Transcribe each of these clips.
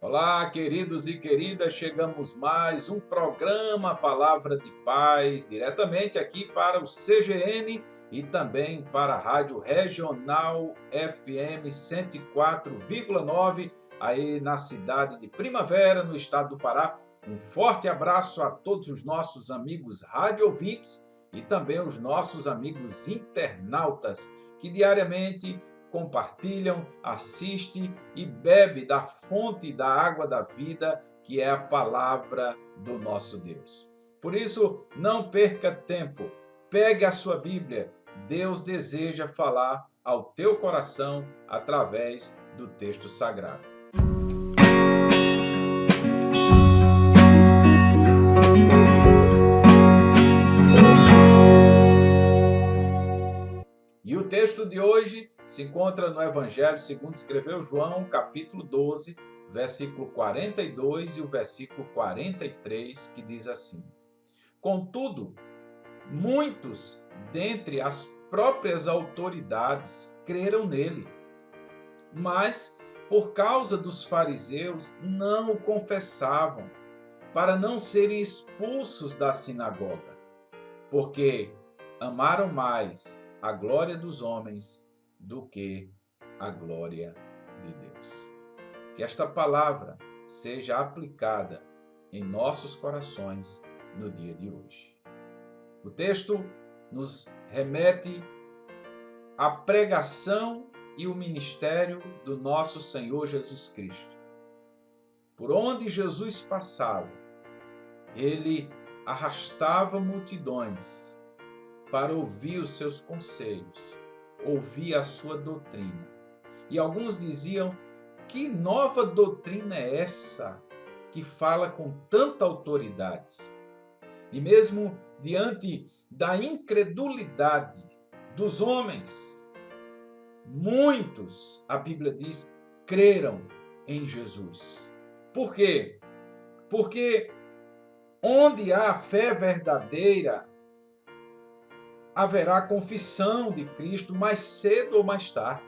Olá, queridos e queridas, chegamos mais um programa Palavra de Paz, diretamente aqui para o CGN e também para a Rádio Regional FM 104,9, aí na cidade de Primavera, no estado do Pará. Um forte abraço a todos os nossos amigos rádio ouvintes e também os nossos amigos internautas que diariamente compartilham, assistem e bebe da fonte da água da vida, que é a palavra do nosso Deus. Por isso, não perca tempo, pegue a sua Bíblia. Deus deseja falar ao teu coração através do texto sagrado. E o texto de hoje se encontra no Evangelho segundo escreveu João, capítulo 12, versículo 42 e o versículo 43, que diz assim: Contudo, muitos dentre as próprias autoridades creram nele, mas por causa dos fariseus não o confessavam, para não serem expulsos da sinagoga, porque amaram mais a glória dos homens do que a glória de Deus. Que esta palavra seja aplicada em nossos corações no dia de hoje. O texto nos remete à pregação e o ministério do nosso Senhor Jesus Cristo. Por onde Jesus passava, ele arrastava multidões para ouvir os seus conselhos, ouvir a sua doutrina. E alguns diziam: que nova doutrina é essa que fala com tanta autoridade? E mesmo diante da incredulidade dos homens, muitos, a Bíblia diz, creram em Jesus. Por quê? Porque onde há fé verdadeira, haverá confissão de Cristo mais cedo ou mais tarde.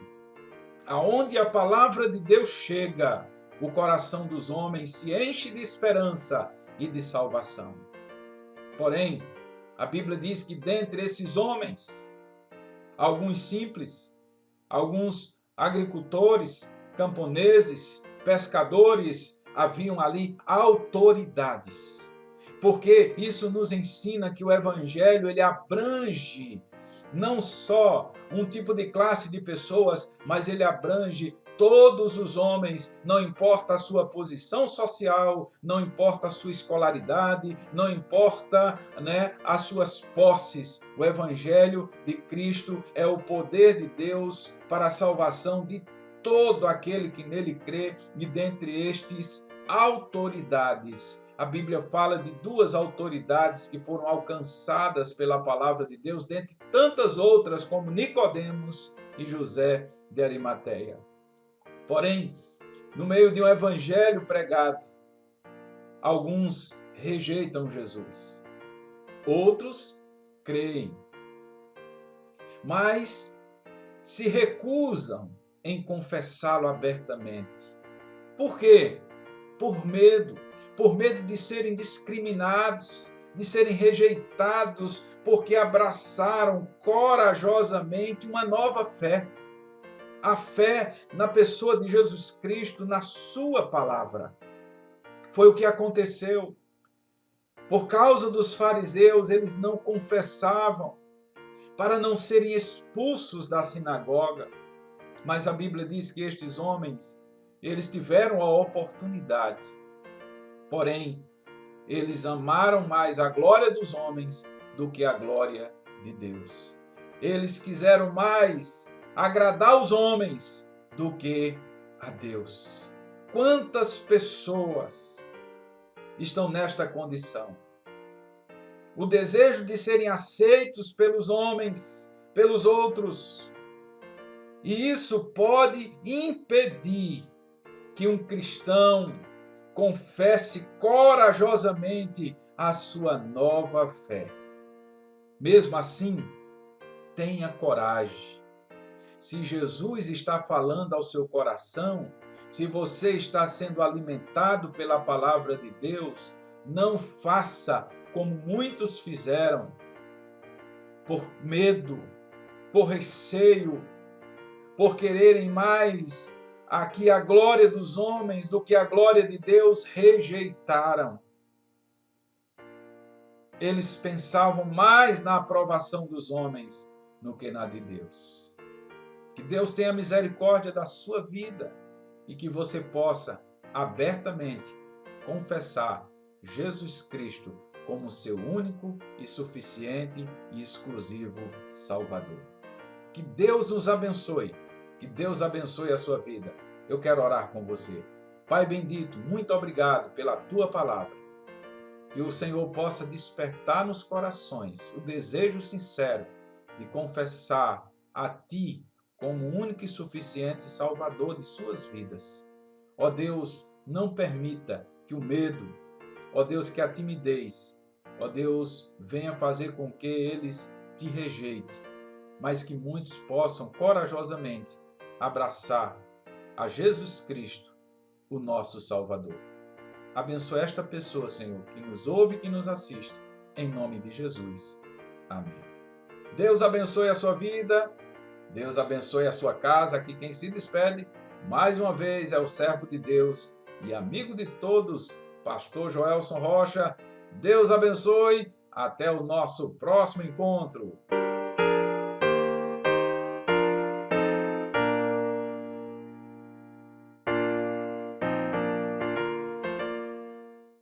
Aonde a palavra de Deus chega, o coração dos homens se enche de esperança e de salvação. Porém, a Bíblia diz que dentre esses homens, alguns simples, alguns agricultores, camponeses, pescadores, haviam ali autoridades. Porque isso nos ensina que o evangelho ele abrange não só um tipo de classe de pessoas, mas ele abrange todos os homens, não importa a sua posição social, não importa a sua escolaridade, não importa, as suas posses. O evangelho de Cristo é o poder de Deus para a salvação de todo aquele que nele crê, e dentre estes, autoridades. A Bíblia fala de duas autoridades que foram alcançadas pela palavra de Deus, dentre tantas outras, como Nicodemos e José de Arimateia. Porém, no meio de um evangelho pregado, alguns rejeitam Jesus, outros creem, mas se recusam em confessá-lo abertamente. Por quê? Por medo de serem discriminados, de serem rejeitados, porque abraçaram corajosamente uma nova fé. A fé na pessoa de Jesus Cristo, na sua palavra. Foi o que aconteceu. Por causa dos fariseus, eles não confessavam, para não serem expulsos da sinagoga. Mas a Bíblia diz que estes homens, eles tiveram a oportunidade. Porém, eles amaram mais a glória dos homens do que a glória de Deus. Eles quiseram mais agradar os homens do que a Deus. Quantas pessoas estão nesta condição? O desejo de serem aceitos pelos homens, pelos outros. E isso pode impedir que um cristão confesse corajosamente a sua nova fé. Mesmo assim, tenha coragem. Se Jesus está falando ao seu coração, Se você está sendo alimentado pela palavra de Deus, não faça como muitos fizeram, por medo, por receio, por quererem mais aqui a glória dos homens do que a glória de Deus, rejeitaram. Eles pensavam mais na aprovação dos homens do que na de Deus. Que Deus tenha misericórdia da sua vida e que você possa abertamente confessar Jesus Cristo como seu único e suficiente e exclusivo Salvador. Que Deus nos abençoe, que Deus abençoe a sua vida. Eu quero orar com você. Pai bendito, muito obrigado pela tua palavra. Que o Senhor possa despertar nos corações o desejo sincero de confessar a Ti como único e suficiente Salvador de suas vidas. Ó Deus, não permita que o medo, ó Deus, que a timidez, ó Deus, venha fazer com que eles te rejeitem, mas que muitos possam corajosamente abraçar a Jesus Cristo, o nosso Salvador. Abençoe esta pessoa, Senhor, que nos ouve e que nos assiste, em nome de Jesus. Amém. Deus abençoe a sua vida, Deus abençoe a sua casa. Aqui quem se despede, mais uma vez, é o servo de Deus e amigo de todos, Pastor Joelson Rocha. Deus abençoe, até o nosso próximo encontro.